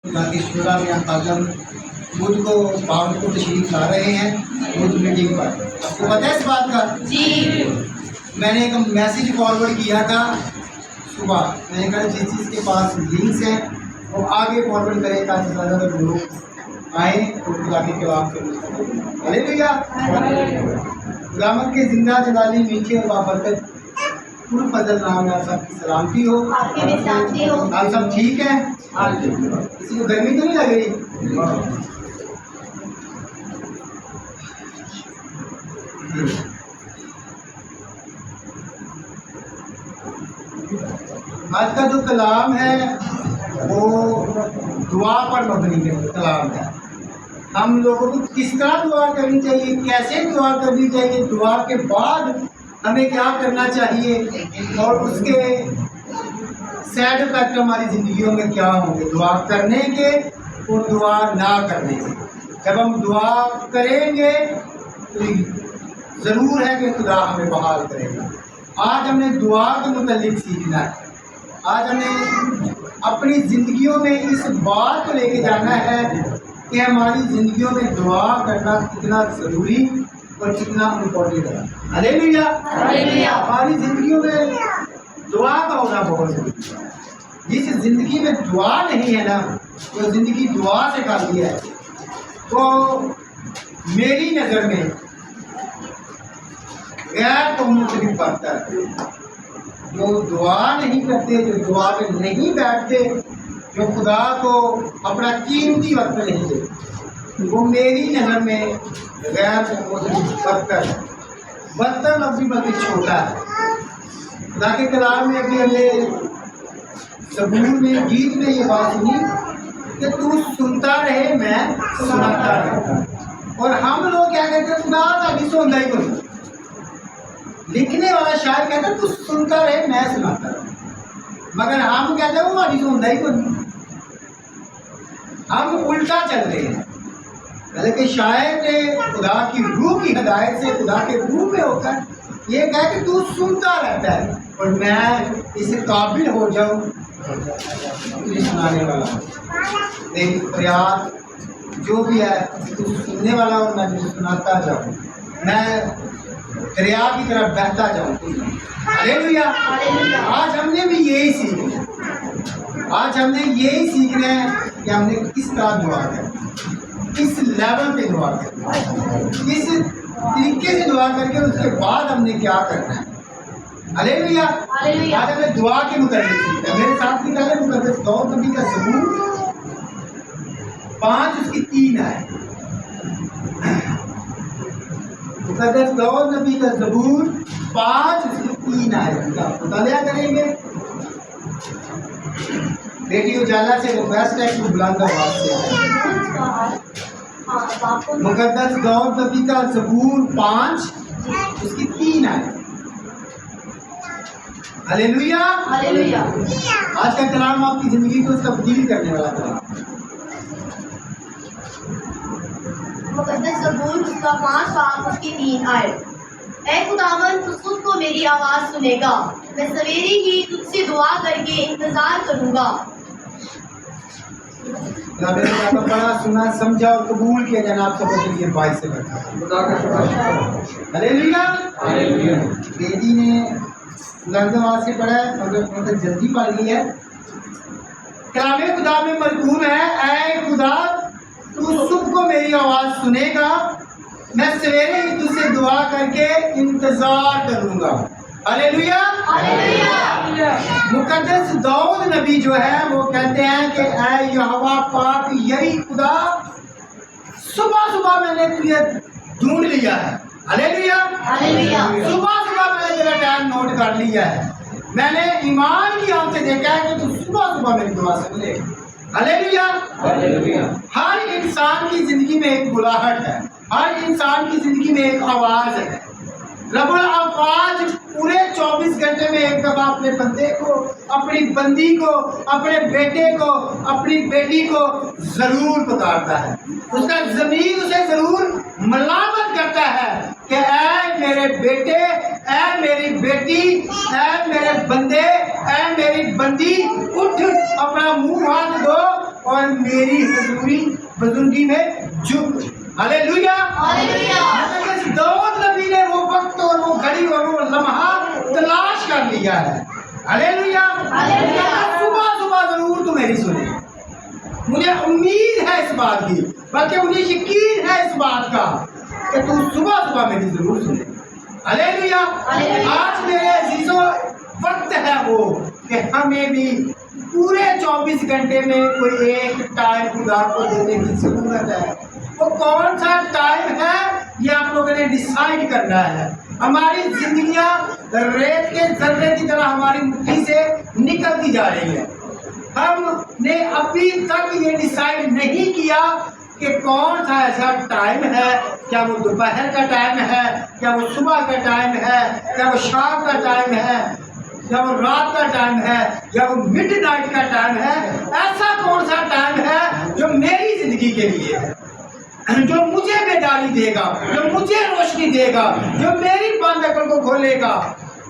बाकी शुरा में आजम बुध को बावन को तशरीफ ला रहे हैं बुध मीटिंग पर। आपको पता है इस बात का? जी। मैंने एक मैसेज फॉरवर्ड किया था सुबह, मैंने कहा जिस जिसके पास लिंक्स हैं वो आगे फॉरवर्ड करें ताकि ज़्यादा लोग आए और खुदा के कलाम से अरे भैया गुलामत के जिंदा जलाली मीठे और बाबरकत फजल नाम में आप सबकी सलामती हो। आपकी भी सलामती हो। आप सब ठीक है? किसी को गर्मी तो नहीं लग रही? आज का जो कलाम है वो दुआ पर मबनी कलाम है। हम लोगों को किस तरह दुआ करनी चाहिए, कैसे दुआ करनी चाहिए, दुआ के बाद हमें क्या करना चाहिए और उसके सैड इफेक्ट हमारी ज़िंदगियों में क्या होंगे दुआ करने के और दुआ ना करने के। जब हम दुआ करेंगे तो ज़रूर है कि खुदा हमें बहाल करेगा। आज हमने दुआ के मुतालिक सीखना है। आज हमें अपनी ज़िंदगियों में इस बात को लेके जाना है कि हमारी ज़िंदगियों में दुआ करना कितना ज़रूरी और कितना इम्पोर्टेंट है। हालेलुया। हमारी ज़िंदगियों में दुआ का होना बहुत ज़रूरी है। जिस ज़िंदगी में दुआ नहीं है ना, वो ज़िंदगी दुआ से खाली है। तो मेरी नज़र में गैर कौमों से भी बढ़ता है। जो दुआ नहीं करते, जो दुआ में नहीं बैठते, जो खुदा को अपना कीमती वक्त नहीं देते, वो मेरी नज़र में गैर कौमों से भी बदतर है। बदतर लफ्ज़ बल्कि छोटा है। खुदा के कलाम में अभी हमने ज़बूर में गीत में ये बात सुनी कि तू सुनता रहे मैं सुनाता रहूं। और हम लोग क्या कहते हैं, खुदा अभी सुनता ही कोई। लिखने वाला शायर कहता है तू सुनता रहे मैं सुनाता रहूं, मगर हम कहते हैं वो अभी सुनता ही कोई। हम उल्टा चल रहे हैं। बल्कि शायर ने खुदा की रूह की हिदायत से, खुदा के रूह में होकर ये कहा कि तू सुनता रहता है और मैं इस काबिल हो जाऊं तुझे सुनाने वाला। मेरी फरियाद जो भी है तू सुनने वाला हो, मैं तुझे सुनाता जाऊं, मैं दरिया की तरफ बहता जाऊं। हालेलुया। आज हमने भी यही सीखना है। आज हमने यही सीखना है कि हमने किस तरह दुआ करना, किस लेवल पे दुआ करना, किस तरीके से दुआ करके उसके बाद हमने क्या करना है। हालेलुया। आज हमें दुआ के मुताबिक सीखना है। मेरे साथ भी करें मुकद्दस दाऊद नबी का ज़बूर 5 उसकी 3 है। मुकद्दस दाऊद नबी का ज़बूर 5 उसकी 3 है। मुतालिया करेंगे। बेटी उजाला से रिक्वेस्ट है कि बुलंद आवाज से मुकद्दस दाऊद नबी का ज़बूर 5 उसकी 3 है। हालेलुया। आज का कलाम आपकी ज़िंदगी को तब्दील करने वाला कलाम। मुकद्दस ज़बूर उसका 5 उसकी 3 आयत। ऐ खुदावन तू खुद को मेरी आवाज़ सुनेगा, मैं सवेरे ही तुझसे दुआ करके इंतजार करूंगा। बड़ा सुना समझा और कबूल किया जनाब सबों के लिए भाई से बैठा। हालेलुया। बेटी ने बुलंद आवाज से पढ़ा है मगर जल्दी पढ़ ली है। कलाम खुदा में मरकूम है, ऐ खुदा तू सुबह को मेरी आवाज़ सुनेगा, मैं सवेरे ही तुझसे दुआ करके इंतजार करूंगा। हालेलुया। मुकद्दस दाऊद नबी जो है वो कहते हैं कि ऐ यहोवा पाक यही खुदा, सुबह सुबह मैंने तुझे ढूंढ लिया है। हालेलुया। सुबह सुबह मैंने तेरा टाइम नोट कर लिया है। मैंने ईमान की आंख से देखा है कि तू सुबह सुबह मेरी दुआ सुन ले। हालेलुया। हर इंसान की जिंदगी में एक बुलाहट है, हर इंसान की जिंदगी में एक आवाज है। रब्बुल आवाज पूरे 24 घंटे में एक दफा अपने बंदे को, अपनी बंदी को, अपने बेटे को, अपनी बेटी को जरूर पुकारता है। उसका जमीन उसे जरूर मलामत करता है कि ऐ मेरे बेटे, ऐ मेरी बेटी, ऐ मेरे बंदे, ऐ मेरी बंदी, उठ अपना मुंह हाथ धो और मेरी हजूरी बुजुर्गी में झुक। हालेलुया। दाऊद नबी ने वो वक्त और वो घड़ी और वो लम्हा तलाश कर लिया है। हालेलुया। सुबह सुबह जरूर तू मेरी सुने। मुझे उम्मीद है इस बात की, बल्कि मुझे यकीन है इस बात का कि तू सुबह सुबह मेरी जरूर सुने। हालेलुया। आज मेरे अजीजों वक्त है वो कि हमें भी पूरे 24 घंटे में कोई एक टाइम खुदा को देने की जरूरत है। वो कौन सा टाइम है ये आप लोगों ने डिसाइड करना है। हमारी जिंदगियां रेत के जर्रे की तरह हमारी मुट्ठी से निकलती जा रही है। हमने अभी तक ये डिसाइड नहीं किया कि कौन सा ऐसा टाइम है, क्या वो दोपहर का टाइम है, क्या वो सुबह का टाइम है, क्या वो शाम का टाइम है, या वो रात का टाइम है, या वो मिडनाइट का टाइम है। ऐसा कौन सा टाइम है जो मेरी जिंदगी के लिए है, जो मुझे बेदारी देगा, जो मुझे रोशनी देगा, जो मेरी बंद अकल को खोलेगा।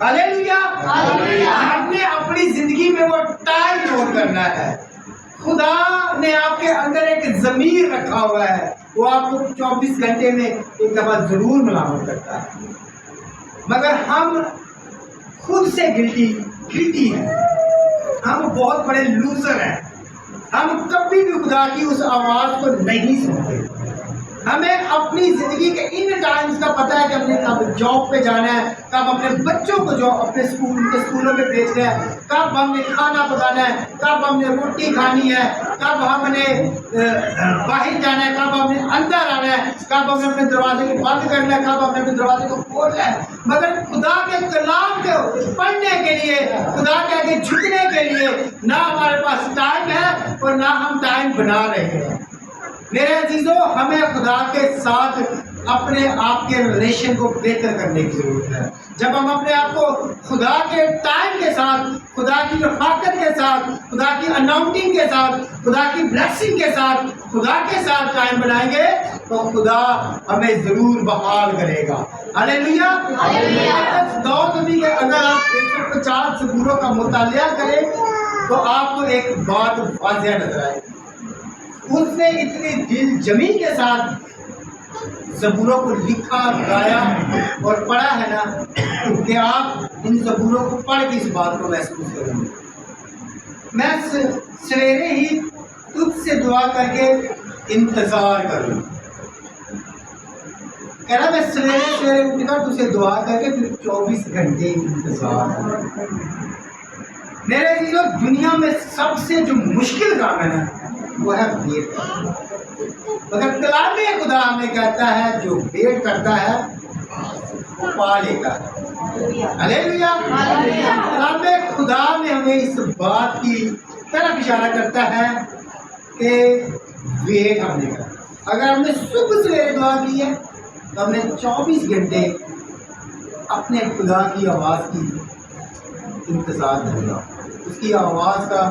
हालेलुया। हमने अपनी जिंदगी में वो टाइम नोट करना है। खुदा ने आपके अंदर एक ज़मीर रखा हुआ है, वो आपको 24 घंटे में एक दफा जरूर मलामत करता है, मगर हम खुद से गिल्टी हैं। हम बहुत बड़े लूजर हैं। हम कभी भी खुदा की उस आवाज़ को नहीं सुनते। हमें अपनी ज़िंदगी के इन टाइम्स का पता है कि हमने कब जॉब पे जाना है, कब अपने बच्चों को जो अपने स्कूलों में भेजना है, कब हमने खाना पकाना है, कब हमने रोटी खानी है, कब हमने बाहर जाना है, कब हमने अंदर आना है, कब हमने अपने दरवाजे को बंद करना है, कब हमने अपने दरवाजे को खोलना है। मगर खुदा के कलाम को पढ़ने के लिए, खुदा के आगे झुकने के लिए ना हमारे पास टाइम है और ना हम टाइम बना रहे हैं। मेरे अजीजों, हमें खुदा के साथ अपने आप के रिलेशन को बेहतर करने की जरूरत है। जब हम अपने आप को खुदा के टाइम के साथ, खुदा की रफाकत के साथ, खुदा की अनाउंटिंग के साथ, खुदा की ब्लेसिंग के साथ, खुदा के साथ टाइम बनाएंगे तो खुदा हमें जरूर बहाल करेगा। हालेलुया। दाऊद नबी के अगर आप 150 ज़बूरों का मुतालिया करें तो आपको एक बात वाज़ेह नजर आएगी। उसने इतनी दिल जमी के साथ ज़बूरों को लिखा, गाया और पढ़ा है ना कि आप इन ज़बूरों को पढ़ के इस बात को महसूस करेंगे। मैं सवेरे ही तुझसे दुआ करके इंतज़ार करूँ। कह रहा मैं सवेरे सवेरे उठकर तुझसे दुआ करके फिर 24 घंटे इंतज़ार करूँ। मेरे लिए दुनिया में सबसे जो मुश्किल काम है ना वो है वेट करना। मगर कलामे खुदा हमें कहता है जो वेट करता है वो पा लेता है। हालेलुया। कलामे खुदा में हमें इस बात की तरफ इशारा करता है कि वेट हमने करना। अगर हमने सुबह सवेरे दुआ की है तो हमने 24 घंटे अपने खुदा की आवाज़ की इंतज़ार करना, उसकी आवाज़ का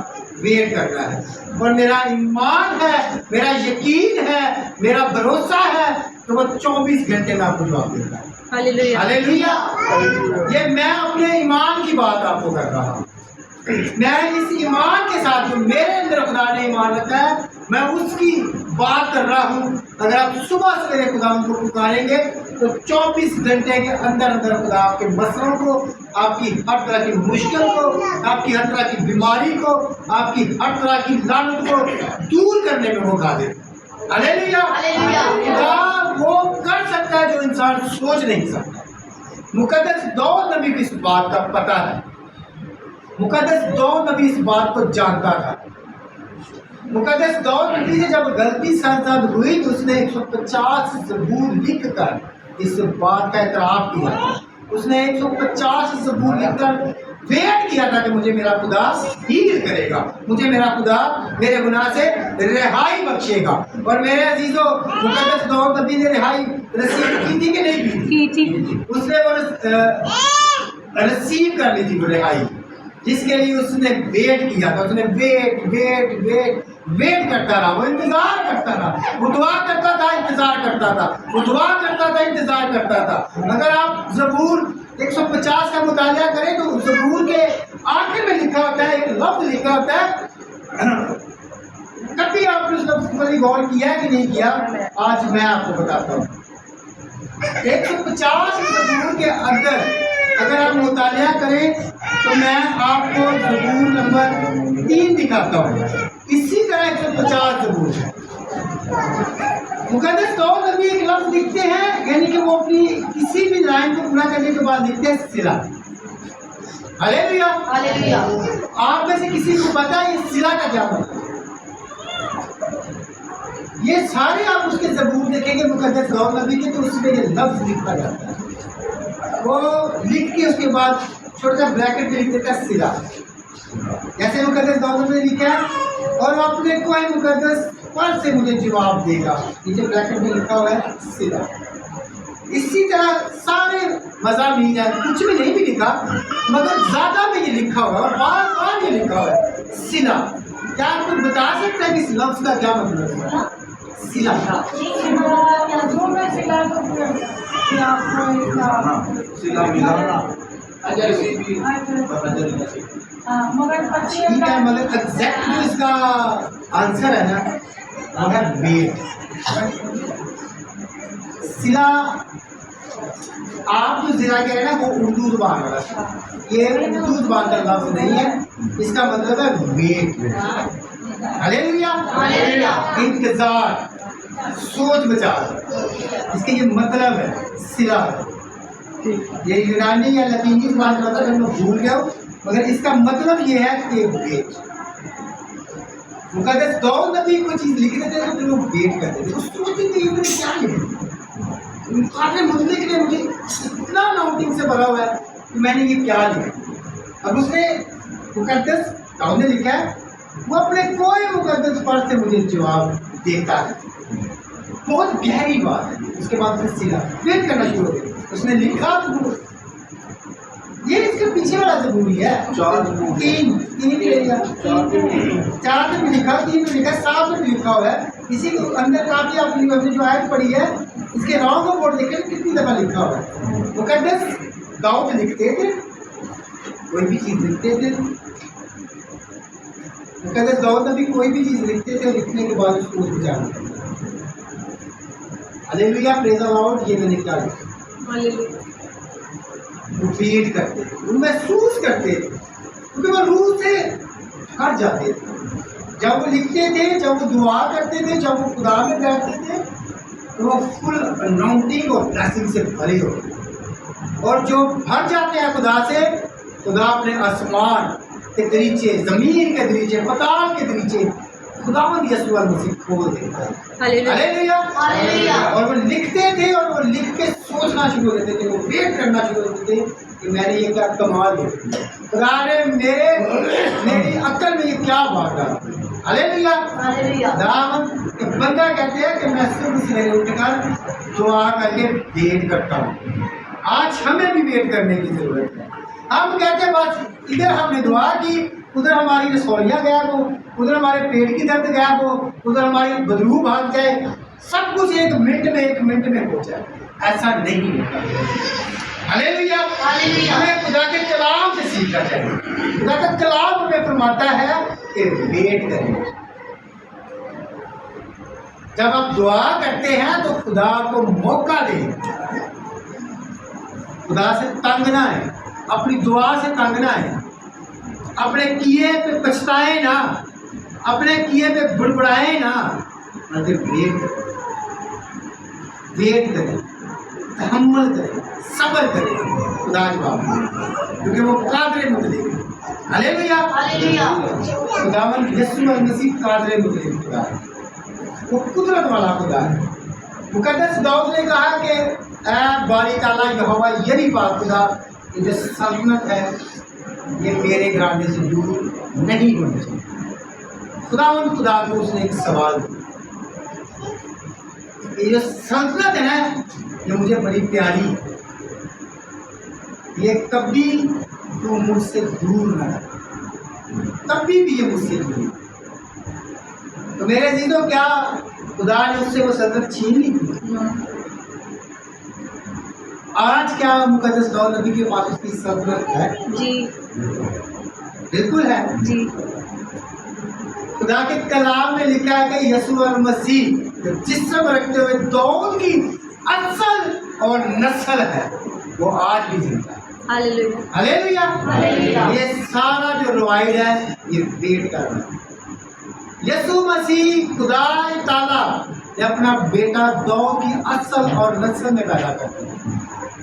वेट करना है। और मेरा ईमान है, मेरा यकीन है, मेरा भरोसा है तो वो 24 घंटे में आपको जवाब देता है। हालेलुया। हालेलुया। ये मैं अपने ईमान की बात आपको कर रहा हूँ। मैं इस ईमान के साथ जो मेरे अंदर खुदा ने ईमान रखा है मैं उसकी बात कर रहा हूँ। अगर आप सुबह सवेरे खुदा को पुकारेंगे तो 24 घंटे के अंदर अंदर खुदा आपके मसलों को, आपकी हर तरह की मुश्किल को, आपकी हर तरह की बीमारी को, आपकी हर तरह की लानत को दूर करने में वो कादिर है। हालेलुया। खुदा वो कर सकता है जो इंसान सोच नहीं सकता। मुकद्दस दाऊद नबी को इस बात का पता है। मुकद्दस दाऊद नबी इस बात को जानता था। मुकद्दस दाऊद नबी से जब गलती साथ हुई तो उसने 150 ज़बूर लिख कर इस बात का एतराफ़ किया। उसने 150 ज़बूर लिखकर वेट किया था कि मुझे मेरा खुदा हील करेगा, मुझे मेरा खुदा मेरे गुनाह से रिहाई बख्शेगा। और मेरे अजीजों, मुकद्दस दाऊद नबी ने रिहाई रिसीव की थी कि नहीं की थी? उसने वो रिसीव कर ली थी वो रिहाई, जिसके लिए उसने वेट किया था। उसने वेट करता रहा, वो इंतजार करता रहा, वो दुआ करता था, इंतजार करता था, वो दुआ करता था, इंतजार करता था। अगर आप ज़बूर 150 का मुतालिया करें तो ज़बूर के आखिर में लिखा होता है, एक लफ्ज़ लिखा होता है कभी आपने उस लफ्ज पर गौर किया कि नहीं किया? आज मैं आपको बताता हूँ। 150 ज़बूर के अंदर अगर आप मुतालिया करें तो मैं आपको ज़बूर नंबर 3 दिखाता हूँ। इसी तरह 150 ज़बूर है। मुक़द्दस तौर पर भी एक लफ्ज़ लिखते हैं, यानी कि वो अपनी किसी भी लाइन को पूरा करने के बाद लिखते हैं सिला। हालेलुया। हालेलुया। आप में से किसी को पता है ये सिला का क्या मतलब? ये सारे आप उसके ज़बूर देखेंगे मुक़द्दस तौर नबी के, तो उसमें ये लफ्ज़ लिखा जाता है। वो लिख के उसके बाद छोटा सा ब्रैकेट में लिख देता है सिला, जैसे मुक़द्दस तौर नबी ने लिखा है। और अपने कोई मुक़द्दस पर से मुझे जवाब देगा, नीचे ब्रैकेट में लिखा हुआ है सिला। इसी तरह सारे मज़ामीन है, कुछ में नहीं भी लिखा मगर ज़्यादा में ये लिखा हुआ है और बार बार ये लिखा हुआ है सिला। क्या आपको बता सकते हैं कि इस लफ्ज़ का क्या मतलब है? सिला। ठीक है, मगर एग्जैक्ट जो इसका आंसर है ना वो है वेट। सिला आप जो जिला कह रहे हैं ना वो उर्दू जुबान वाला, ये उर्दू जुबान का लफ्ज़ नहीं है, इसका मतलब है वेट। हालेलुया। हालेलुया। इंतजार, सोच विचार, इसके ये मतलब है सिला। ये यूनानी या लतीनी जुबान का मतलब मैं भूल गया हूँ, मगर इसका मतलब ये है कि वेट। मुक़द्दस दौर नबी कोई चीज़ लिख देते थे तो फिर वो वेट करते थे, वो सोचते थे ये मैंने क्या लिखा। आपने मुझे के लिए मुझे इतना नाउटिंग से भरा हुआ है कि मैंने ये क्या लिखा। अब उसने मुक़द्दस दाऊद ने लिखा है, वो अपने कोई मुक़द्दस पर से मुझे जवाब देता है। बहुत गहरी बात है। उसके बाद फिर सिला वेट करना शुरू हो गया, उसने लिखा तो ये इसके पीछे वाला ज़बूरी है। तीन ले लिया, 4 में लिखा, 3 में लिखा, 7 में लिखा हुआ है। इसी के अंदर काफी आपने जो आयत पढ़ी है इसके रॉन्ग को बोर्ड देखें कितनी दफा लिखा हुआ है। मुक़द्दस दाऊद लिखते थे, कोई भी चीज़ लिखते थे, मुक़द्दस दाऊद नबी कोई भी चीज़ लिखते थे, लिखने के बाद उसको जाना। Hallelujah, praise the Lord. ये मैंने क्या लिखा, फीड करते थे, वो महसूस करते थे, क्योंकि वो रूह से हट जाते थे। जब वो लिखते थे, जब वो दुआ करते थे, जब वो खुदा में बैठते थे, तो वो फुल अनाउंटिंग और ब्लेसिंग से भरे होते। और जो भर जाते हैं खुदा से, खुदा अपने आसमान के दरीचे, ज़मीन के दरीचे, पताल के दरीचे खुदावंद यीशु मसीह खोल देता है। हालेलुया। हालेलुया। और वो लिखते थे और वो लिख के सोचना शुरू करते थे, वो वेट करना शुरू करते थे कि मैंने ये क्या कमाल लिखा, खुदा ने मेरी अक्ल में ये क्या बात डाली। हालेलुया। हालेलुया। बंदा कहते हैं कि मैं सुबह सवेरे उठकर दुआ करके वेट करता हूँ। आज हमें भी वेट करने की जरूरत है। हम कहते हैं बस इधर हमने दुआ की, उधर हमारी रसोलियाँ गायब हो, उधर हमारे पेट की दर्द गायब हो, उधर हमारी बदबू भाग जाए, सब कुछ 1 मिनट में हो जाए। ऐसा नहीं होता। हालेलुया। हालेलुया। हमें खुदा के कलाम से सीखना चाहिए। खुदा का कलाम हमें फरमाता है कि वेट करें। जब आप दुआ करते हैं तो खुदा को मौका दें। खुदा से तंग ना है, अपनी दुआ से तंग ना है, अपने किए पे पछताए ना, अपने किए पे बुड़बुड़ाए ना, मगर वेट करें, तहम्मुल करें, सब्र करें खुदा जवाब, क्योंकि वो कादिर मुतलिब। हालेलुया। हालेलुया। खुदावंद यीशु मसीह कादिर मुतलिब खुदा है, वो कुदरत वाला खुदा है। मुक़द्दस दाऊद ने कहा कि ऐ बारी ताला यहोवा यही बात खुदा, ये जो सल्तनत है ये मेरे घराने से दूर नहीं होनी चाहिए। खुदावंद खुदा को उसने एक सवाल दिया, ये जो सल्तनत है ना ये मुझे बड़ी प्यारी, ये कभी तो मुझसे दूर ना रहे, कभी भी ये मुझसे दूर। तो मेरे अजीजों, क्या खुदा ने उससे वो सल्तनत छीन ली थी? आज क्या मुक़द्दस दाऊद नबी के पास उसकी सल्तनत है? जी, बिल्कुल है। जी। खुदा के कलाम में लिखा है कि यीशु मसीह जो जिस्म रखते हुए दाऊद की असल और नस्ल है, वो आज भी जिंदा है। हालेलुया। हालेलुया। हालेलुया। ये सारा जो रवायत है ये वेट कर रहा है। यीशु मसीह खुदा ताला ने अपना बेटा दाऊद की असल और नस्ल में पैदा करते हैं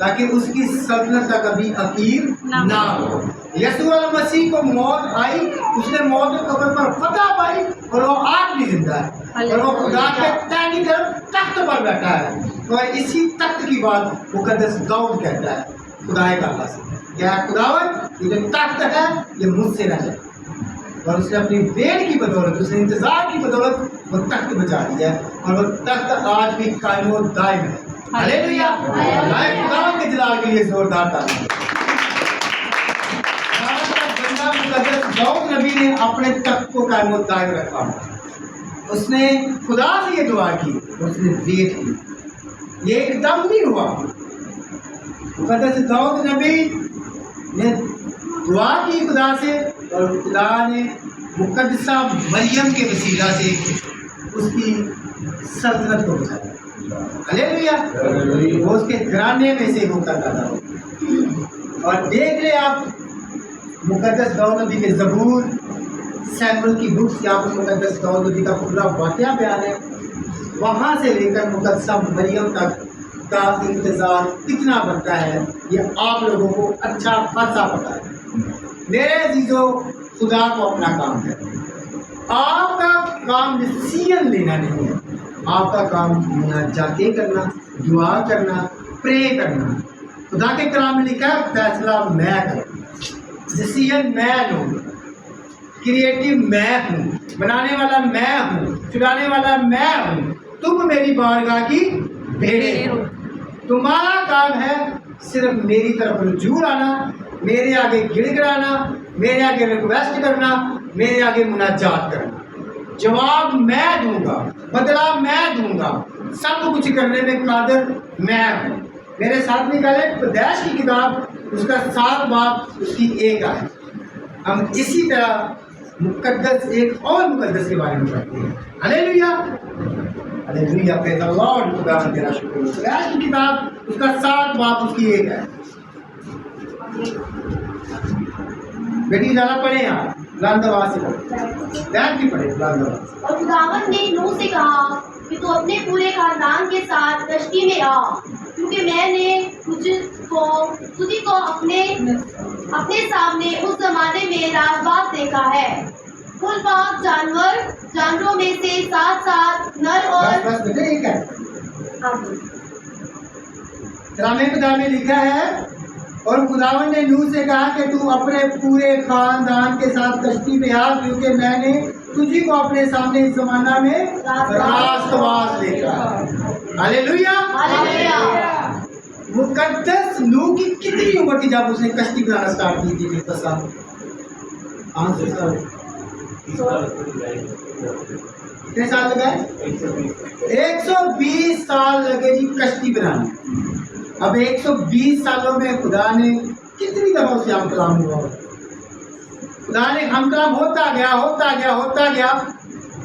ताकि उसकी सल्तनत का कभी अखीर ना हो। यीशु मसीह को मौत आई, उसने मौत के कब्र पर फतह पाई और वो आज भी जिंदा है और वो खुदा के दाहिनी तरफ तख्त पर बैठा है। और इसी तख्त की बात मुकद्दस दाऊद कहता है खुदा ताला से, क्या खुदावन ये जो तख्त है ये मुझसे न जाए। और उसने अपनी वेट की बदौलत, उसने इंतजार की बदौलत वो तख्त बचा दिया और वो तख्त आज भी कायम और दायम है। हालेलुया। खुदावन के जलाल के लिए जोरदार ताली। दाऊद नबी ने अपने तख्त को कायम और दायम रखा, उसने खुदा से ये दुआ की, उसने वेट की, ये एकदम नहीं हुआ। मुकद्दस दाऊद नबी ने दुआ की खुदा से और खुदा ने मुकद्दसा मरियम के वसीला से उसकी सल्तनत को बचाया। हालेलुया। वो उसके घराने में से वो करता था। और देख ले आप मुकद्दस दाऊद नबी के ज़बूर, सैमुअल की बुक से आप मुकद्दस दाऊद नबी का पूरा वाक़या बयान है, वहाँ से लेकर मुकद्दसा मरियम तक का इंतजार कितना बनता है ये आप लोगों को अच्छा खासा पता है। मेरे अजीजों, खुदा को अपना काम है। आपका काम डिसीजन लेना नहीं है, आपका काम मुनाजातें करना, दुआ करना, प्रे करना। खुदा के कलाम में लिखा है फैसला मैं करूँ, डिसीजन मैं लूँ, क्रिएटिव मैं हूँ, बनाने वाला मैं हूँ, चुराने वाला मैं हूँ। तुम मेरी बारगाह की भेड़े हो। तुम्हारा काम है सिर्फ मेरी तरफ रुजू आना, मेरे आगे गिड़गिड़ाना, मेरे आगे रिक्वेस्ट करना, मेरे आगे मुनाजात करना। जवाब मैं दूंगा, बदला मैं दूंगा, सब कुछ करने में कादिर मैं हूँ। मेरे साथ निकाले पैदाइश की किताब, उसका 7 बाब, उसकी 1 आयत। हम इसी तरह मुकद्दस एक और मुकद्दस के बारे में पढ़ते हैं। Hallelujah. Hallelujah. Praise the Lord. खुदा का तेरा शुक्र हो। पैदाइश की किताब, उसका 7 बाब, उसकी 1 है। बेटी ज़्यादा पढ़े आप, बुलंद से पढ़े, बैठ के पढ़े बुलंद आवाज़ से। और खुदावंद ने नूह से कहा कि तू अपने पूरे खानदान के साथ कश्ती में आ, क्योंकि मैंने तुझी को अपने सामने उस जमाने में राजबाग देखा है। कुल पाक जानवरों में से 7 नर और बस बेटे एक है। कलामे खुदा में लिखा है और खुदावन ने नूह से कहा कि तू अपने पूरे खानदान के साथ कश्ती में आ, क्योंकि मैंने तुझी को अपने सामने इस जमाना में रास्तबाज देखा। हालेलुया। हालेलुया। मुकद्दस नूह की कितनी उम्र थी जब उसने कश्ती बनाना स्टार्ट की थी? कितने साल लगे? 120 साल लगे जी कश्ती बनाने। अब 120 सालों में खुदा ने कितनी दफा उसे हम कलाम हुआ? खुदा ने हम कलाम होता गया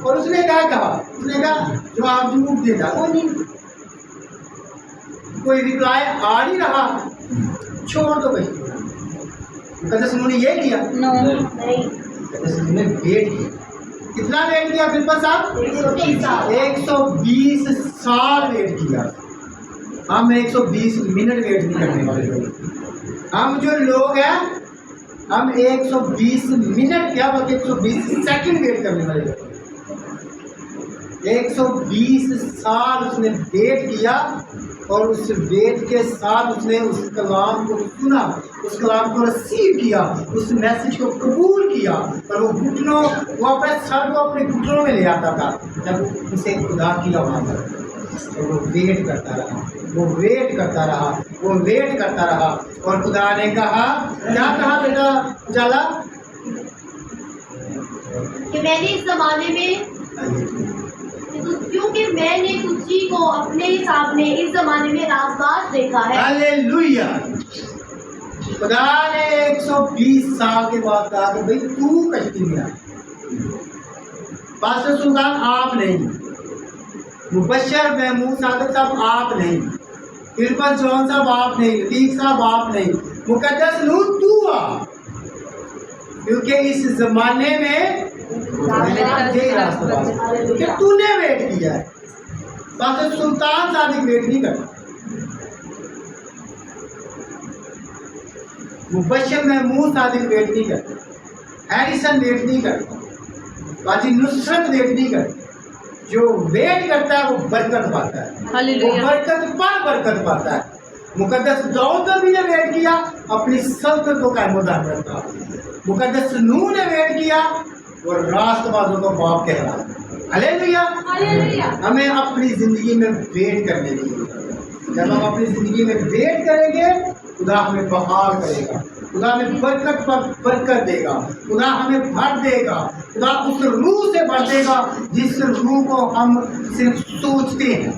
और उसने क्या कहा? उसने कहा जो आप जवाब देगा वो नहीं, कोई रिप्लाई आ नहीं रहा, छोड़ दो भाई। मुकद्दस नूह ने ये किया? नहीं। मुकद्दस नूह ने वेट किया। कितना वेट किया फिलिप्पा साहब? 120 साल वेट किया। हम 120 मिनट वेट नहीं करने वाले लोग। हम जो लोग हैं हम 120 मिनट क्या बल्कि 120 सेकंड वेट करने वाले लोग। 120 साल उसने वेट किया और उस वेट के साथ उसने उस कलाम को सुना, उस कलाम को रिसीव किया, उस मैसेज को कबूल किया और वो अपने सर को अपने घुटनों में ले आता था जब उसे खुदा की आवाज़ आई। तो वो वेट करता रहा और खुदा ने कहा, क्या कहा बेटा उजाला? कि मैंने इस जमाने में क्योंकि मैंने तुझी को अपने सामने इस जमाने में राजबाज देखा है। हालेलुया। खुदा ने 120 साल के बाद कहा कि भाई तू कश्ती में आ। पास्टर सुल्तान आप नहीं, मुबशर महमूद सादिक साहब आप नहीं, इरफान जॉन साहब आप नहीं, लतीफ साहब आप नहीं, मुकद्दस नूर तू आ, क्योंकि इस जमाने में क्योंकि तूने वेट किया है। पास्टर सुल्तान सादिक वेट नहीं करता, मुबशर महमूद सादिक वेट नहीं करता, हैरिसन वेट नहीं करता, बाजी नुसरत वेट नहीं करती। जो वेट करता है वो बरकत पाता है, वो बरकत पर बरकत पाता है। मुकद्दस दाऊद नबी ने वेट किया, अपनी सल्तनत को कायम-ओ-दाम रखा। मुकद्दस नूह ने वेट किया और रास्तबाजों को बाप कहला। हालेलुया। हमें अपनी जिंदगी में वेट करने की, जब हम अपनी जिंदगी में वेट करेंगे खुदा हमें बहाल करेगा, खुदा हमें बरकत पर बरकत देगा, खुदा हमें भर देगा, खुदा उस रूह से भर देगा जिस रूह को हम सिर्फ सोचते हैं।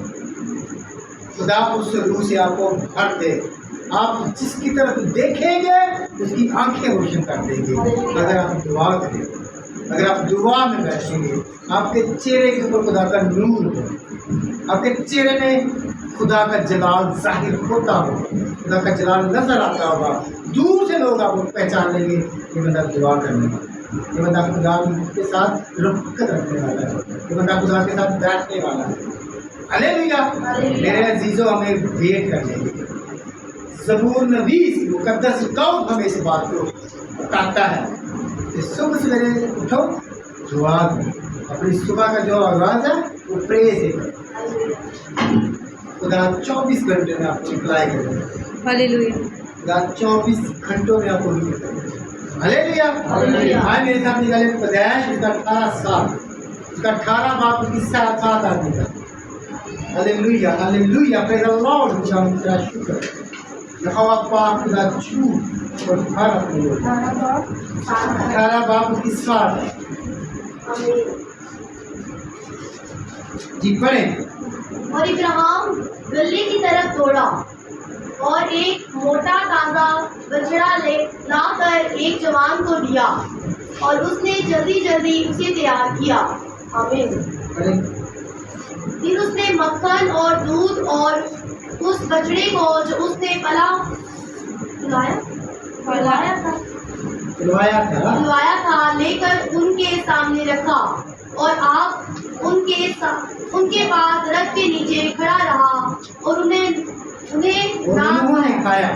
खुदा उस रूह से आपको भर दे, आप जिसकी तरफ देखेंगे उसकी आंखें रोशन कर देंगे। अगर आप दुआ करें, अगर आप दुआ में बैठेंगे, आपके चेहरे के ऊपर खुदा का नूर हो, आपके चेहरे में खुदा का जलाल जाहिर होता हो, खुदा का जलाल नजर आता होगा, दूर से लोग आपको पहचान लेंगे ये बंदा दुआ करने वाला, ये बंदा खुदा के साथ रफ़्क़त रखने वाला है, ये बंदा खुदा के साथ बैठने वाला है। हालेलुया। मेरे अजीजों, हमें वेट करने की ज़बूर नवीस मुकद्दस दाऊद हमें इस बात को बताता है कि सुबह सवेरे उठो, दुआ करो, अपनी सुबह का जो आगाज़ है वो प्रेज़ से करो। खुदा 24 घंटे में आपको रिप्लाई करेगा। हालेलुया। खुदा 24 घंटों में आपको रिप्लाई करेगा। हालेलुया। आज मेरे साथ निकाले पैदाइश उसका 18 साल, उसका 18 बाप की 7 आदमी का। Hallelujah, hallelujah, praise the Lord. खुदा तेरा शुक्र, यहोवा पाक खुदा छूट और भर अपनी ओर। 18 बाप उसकी 7। जी पढ़ें। और इब्राहिम गले की तरफ दौड़ा और एक मोटा ताजा बछड़ा लाकर एक जवान को दिया और उसने जल्दी जल्दी उसे तैयार किया। आमीन। फिर उसने मक्खन और दूध और उस बछड़े को जो उसने पिलवाया था लेकर उनके सामने रखा और आप उनके पास रथ के नीचे खड़ा रहा और उन्होंने खाया।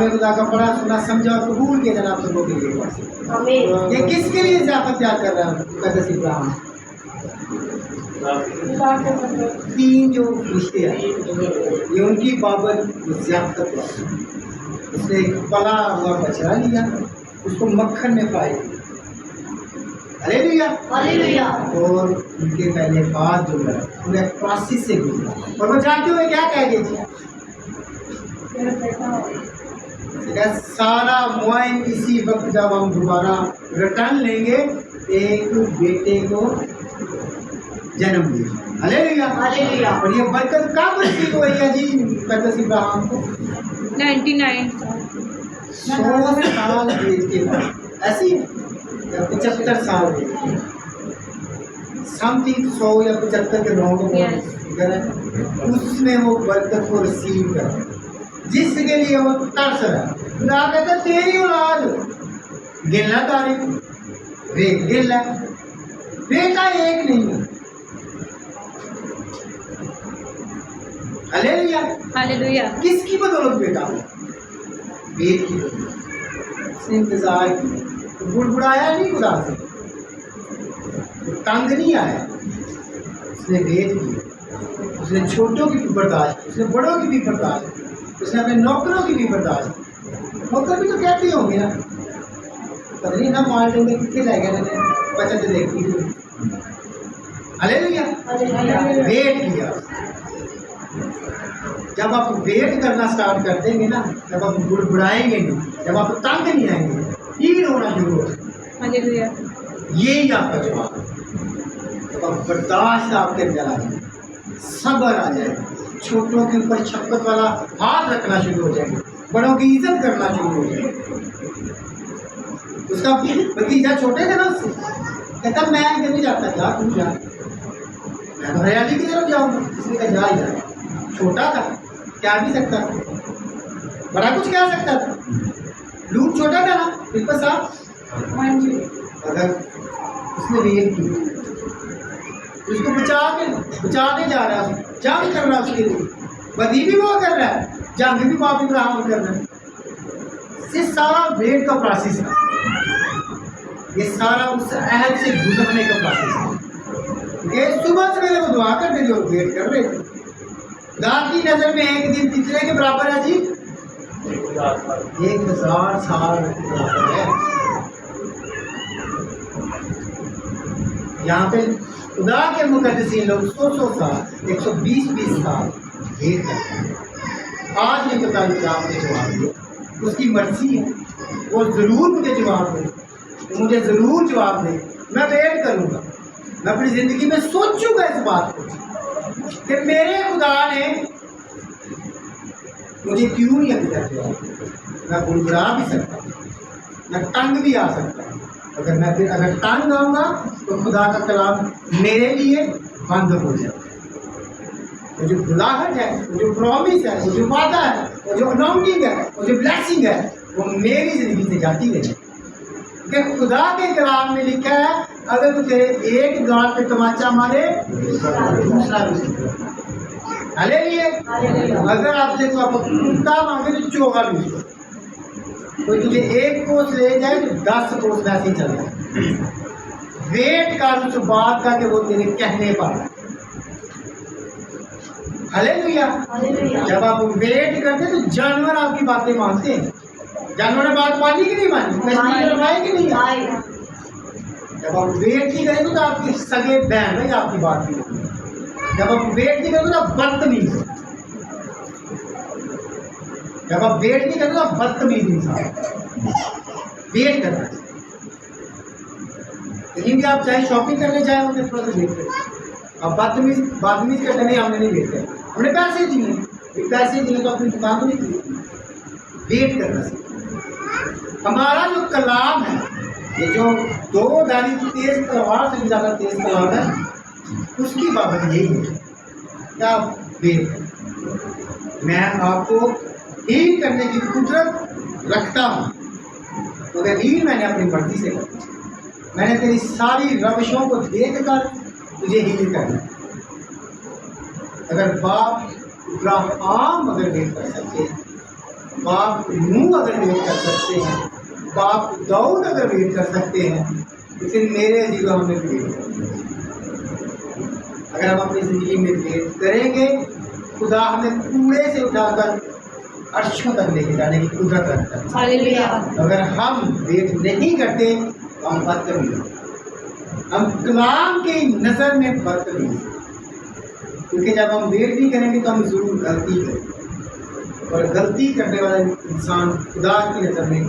खुदा का बड़ा सुना समझा और कबूल किया जनाब तुम लोगों के पास। आमीन। ये किसके लिए ज़ियाफ़त तैयार कर रहा है मुकद्दस इब्राहिम? 3 जो रिश्ते हैं ये उनकी बाबत ज़ियाफ़त। उसने एक पला हुआ बछड़ा लिया, उसको मक्खन में फ्राई किया। Hallelujah, hallelujah. और उनके पहले बाद जो है उन्हें प्रोसेस से गुजरा और वो जानते हुए क्या कह गए थे, सारा मुआइन इसी वक्त जब हम दोबारा रिटर्न लेंगे एक बेटे को जन्म दिया। Hallelujah, hallelujah. और ये बरकत कब नसीब हुई है जी मुकद्दस इब्राहिम को? 99 100 साल एज के बाद, ऐसी 75 साल समथिंग 100 या 75 के नौ को उसमें वो बरकत को रिसीव कर जिसके लिए वो तरस रहा है। खुदा कहता तेरी औलाद गिलना तारीफ वे गिला बेटा एक नहीं है। Hallelujah, hallelujah. किसकी बदौलत बेटा हो? वेद की बदौलत। उसने इंतजार किया, बुड़बुड़ाया नहीं खुदा से, तंग नहीं आया, उसने वेद किया, उसने छोटों की भी बर्दाश्त, उसने बड़ों की भी बर्दाश्त, उसने अपने नौकरों की भी बर्दाश्त। नौकर भी तो कहते होंगे ना, पता नहीं ना माल डोंगे कितने रह गए बचत देखती। हालेलुया, वेट किया। जब आप वेट करना स्टार्ट कर देंगे ना, जब आप बुड़बुड़ाएंगे नहीं, जब आप तंग नहीं आएंगे, फील होना शुरू हो, यही आपका जवाब है। जब आप बर्दाश्त आपके अंदर आ जाए, सब्र आ जाए, छोटों के ऊपर शफकत वाला हाथ रखना शुरू हो जाएंगे, बड़ों की इज्जत करना शुरू हो जाएगी। उसका भतीजा छोटे थे ना, उससे कहता मैं इधर नहीं जाता, जा तू जा। मैं तो हरियाली की तरफ जाऊंगा। इसने कहा जा यार, छोटा था क्या भी सकता था, बड़ा कुछ क्या सकता था, लूट छोटा था ना, बिल्कुल साफ। अगर उसने रेल की, उसको बचाने जा रहा है, जंग कर रहा है उसके लिए, बदी भी वो कर रहा है, जंग भी बाप इब्राहिम कर रहा है। ये सारा वेट का प्रोसेस है, ये सारा उस अहद से गुजरने का प्रोसेस है। ये सुबह सवेरे वो दुआ करते जो वेट कर रहे थे। खुदा की नजर में एक दिन कितने के बराबर है जी? 1000 साल के बराबर है। यहाँ पे खुदा के मुकद्दसीन लोग 100 साल, 120 साल वेट करते हैं। आज नहीं पता खुदा मुझे जवाब दे, उसकी मर्जी है, वो ज़रूर मुझे जवाब दे, तो मुझे ज़रूर जवाब दे। मैं वेट करूँगा, मैं अपनी ज़िंदगी में सोचूंगा इस बात को कि मेरे खुदा ने मुझे क्यों नहीं अभी तक जवाब। मैं गुड़गुड़ा भी सकता हूँ, मैं तंग भी आ सकता हूँ। अगर तंग आऊँगा तो खुदा का कलाम मेरे लिए बंद हो जाए। वो जो बुलाहट है, वो जो प्रॉमिस है, वो जो वादा है, वो जो अनाउंसिंग है, वो जो ब्लेसिंग है, वो मेरी ज़िंदगी से जाती रहे। क्योंकि खुदा के कलाम में लिखा है, अगर तो तेरे एक गाल पे तमाचा मारे दूसरा भी सीखे। अगर आपसे तो आप कुत्ता मांगे तो चोगा भी उसको। कोई तुझे एक कोस ले जाए तो 10 कोस वैसे ही चल जाए। वेट कर उस बात का कि वो तेरे कहने पर है। हालेलुया। जब आप वेट करते तो जानवर आपकी बातें मानते हैं। जानवर ने बात मानी कि नहीं मानी? कि नहीं? जब आप वेट नहीं करेंगे तो आपके सगे बहन है आपकी बात नहीं मानी। जब आप वेट नहीं करेंगे तो आप बदतमीज हो। जब आप वेट नहीं करेंगे तो आप बदतमीज इंसान। वेट करना चाहिए। लेकिन आप चाहे शॉपिंग करने जाए, उन्हें थोड़ा सा वेट करें। अब बदतमीज करते नहीं, हमने नहीं वेट किया, हमने पैसे दिए तो अपनी दुकान तो नहीं की। वेट करना चाहिए। हमारा जो कलाम है, ये जो 2 धारी तेज तलवार से भी ज़्यादा तेज कलाम है, उसकी बाबत यही है क्या वेट है। मैं आपको हील करने की कुदरत रखता हूँ, तो अगर हील मैंने अपनी मर्जी से कर, मैंने तेरी सारी रविशों को देख कर तुझे हील करना। अगर बाप इब्राहिम अगर वेट कर सकते हैं, बाप नूह अगर वेट कर सकते हैं, बाप दाऊद अगर वेट कर सकते हैं, तो फिर मेरे जीवन हमें वेट करना। अगर हम अपनी ज़िंदगी में वेट करेंगे, खुदा हमें कूड़े से उठाकर अर्शों तक लेके जाने की कुदरत रखता है। हालेलुया। अगर हम वेट नहीं करते तो हम बदतमीज, हम कलाम की नज़र में बदतमीज। क्योंकि जब हम वेट नहीं करेंगे तो हम ज़रूर गलती करेंगे, और गलती करने वाला इंसान खुदा की नज़र में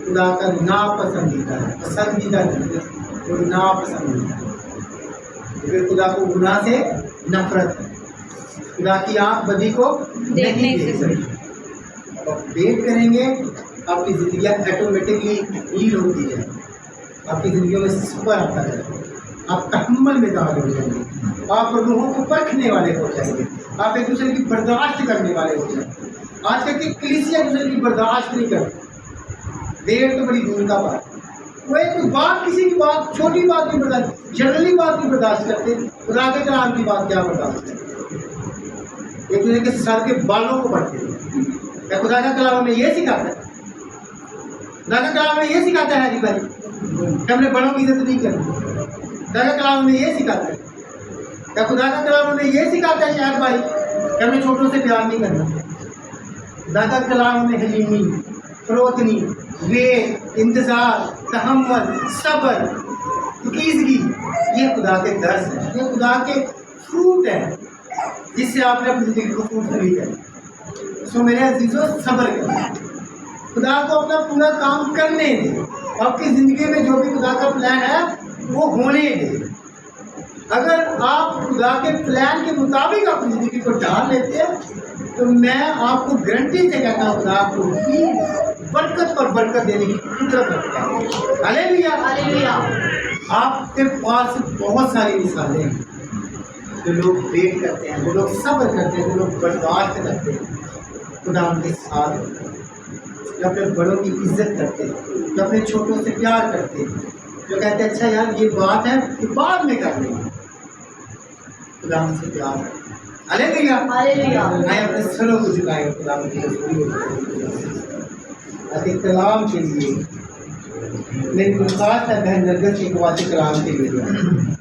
खुदा का नापसंदीदा है। पसंदीदा नहीं, वो नापसंदीदा है। फिर खुदा को गुनाह से नफरत है। खुदा की आँख बदी को नहीं देख सकती। अब वेट करेंगे, आपकी ज़िंदगी ऑटोमेटिकली हील होती है, आपकी ज़िंदगियों में सब्र आता है, आप तहम्मुल में दाखिल हो जाएंगे, आप लोगों को परखने वाले हो जाएंगे, आप एक दूसरे की बर्दाश्त करने वाले हो जाएंगे। आजकल की कलीसिया एक दूसरे की बर्दाश्त नहीं करती। वेट तो बड़ी दूर का बात, वो एक बात, किसी की बात, छोटी बात नहीं बर्दाश्त, जनरली बात नहीं बर्दाश्त करते, खुदा के कलाम की बात क्या बर्दाश्त करते, एक दूसरे के सर के बालों को पढ़ते हैं। क्या खुदा का कलाम हमें ये सिखाता है? खुदा का कलाम हमें ये सिखाता है भाई कि हमने बड़ों की इज्जत नहीं करनी। खुदा का कलाम हमें ये सिखाता है। क्या खुदा का कलाम हमें ये सिखाता है शायद भाई कि हमने छोटों से प्यार नहीं करना? खुदा का कलाम हमें हलीमी, फरोतनी, वेट, इंतज़ार, तहम्मुल, सब्र, फकीज़गी, ये खुदा के दर्स हैं, ये खुदा के फ्रूट हैं, जिससे आपने अपनी ज़िंदगी को फ्रूट खरीदा है। सो मेरे अजीज़ों, सब्र करें, खुदा को अपना पूरा काम करने दें। आपकी ज़िंदगी में जो भी खुदा का प्लान है वो होने दें। अगर आप खुदा के प्लान के मुताबिक अपनी ज़िंदगी को ढाल लेते हैं, तो मैं आपको गारंटी से कहता हूँ खुदा आपको बरकत पर बरकत देने की कुदरत रखता है। हालेलुया। हालेलुया। आपके पास बहुत सारी मिसालें हैं, जो लोग वेट करते हैं, जो लोग सब्र करते हैं, जो लोग बर्दाश्त करते हैं, खुदा उनके साथ होता है। जो अपने बड़ों की इज्जत करते हैं, जो अपने छोटों से प्यार करते हैं, जो कहते हैं अच्छा यार ये बात है कि बाद में कर लेंगे, खुदा उनसे प्यार करते हैं। हालेलुया। हालेलुया। आए अपने सरों को झुकाएं खुदा की कलाम के लिए। मेरी गुस्ताख है बहन नरगिस के कलाम के लिए।